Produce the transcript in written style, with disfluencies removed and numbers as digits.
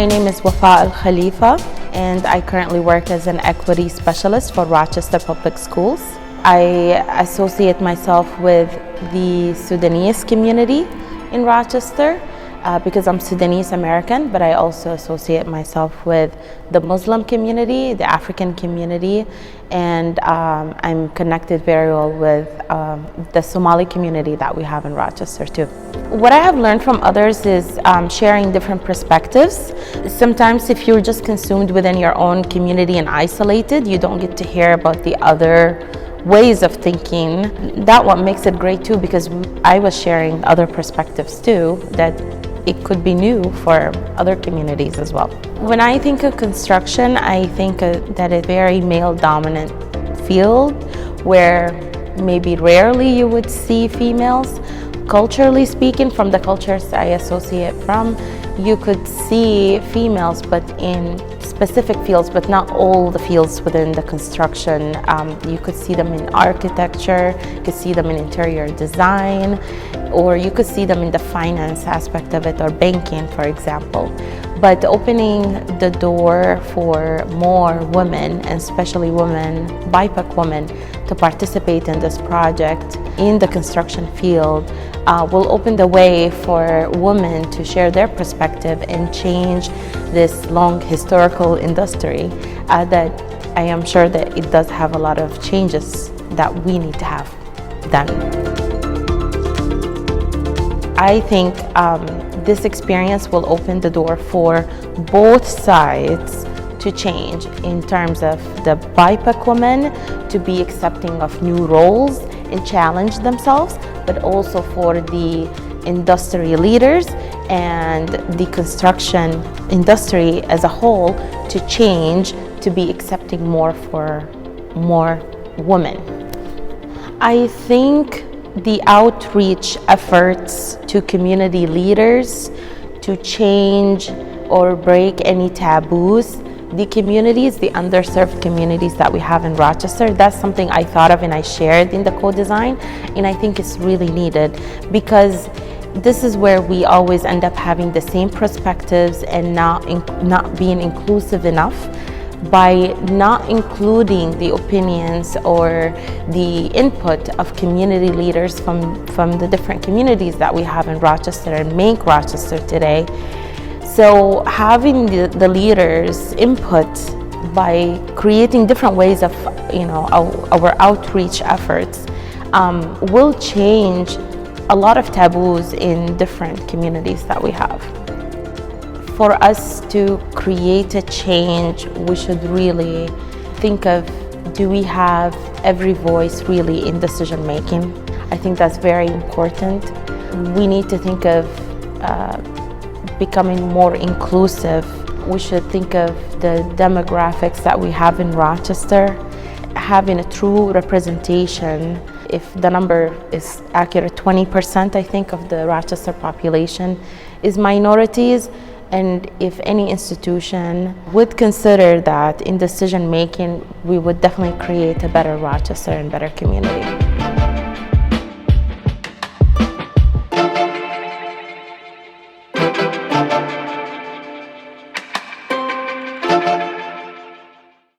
My name is Wafa Elkhalifa, and I currently work as an equity specialist for Rochester Public Schools. I associate myself with the Sudanese community in Rochester because I'm Sudanese American, but I also associate myself with the Muslim community, the African community, and I'm connected very well with the Somali community that we have in Rochester too. What I have learned from others is sharing different perspectives. Sometimes if you're just consumed within your own community and isolated, you don't get to hear about the other ways of thinking. That's what makes it great too, because I was sharing other perspectives too, that it could be new for other communities as well. When I think of construction, I think that it's a very male-dominant field where maybe rarely you would see females. Culturally speaking, from the cultures I associate from, you could see females, but in specific fields, but not all the fields within the construction. You could see them in architecture, you could see them in interior design, or you could see them in the finance aspect of it, or banking, for example. But opening the door for more women, and especially women, BIPOC women, to participate in this project in the construction field will open the way for women to share their perspective and change this long historical industry that I am sure that it does have a lot of changes that we need to have done. I think this experience will open the door for both sides to change in terms of the BIPOC women to be accepting of new roles and challenge themselves, but also for the industry leaders and the construction industry as a whole to change, to be accepting more for more women. I think the outreach efforts to community leaders to change or break any taboos, the communities, the underserved communities that we have in Rochester, that's something I thought of and I shared in the co-design, and I think it's really needed because this is where we always end up having the same perspectives and not being inclusive enough by not including the opinions or the input of community leaders from the different communities that we have in Rochester and make Rochester today. So having the leaders' input by creating different ways of our outreach efforts will change a lot of taboos in different communities that we have. For us to create a change, we should really think of, do we have every voice really in decision making? I think that's very important. We need to think of becoming more inclusive. We should think of the demographics that we have in Rochester, having a true representation. If the number is accurate, 20% I think of the Rochester population is minorities, and if any institution would consider that in decision making, we would definitely create a better Rochester and better community.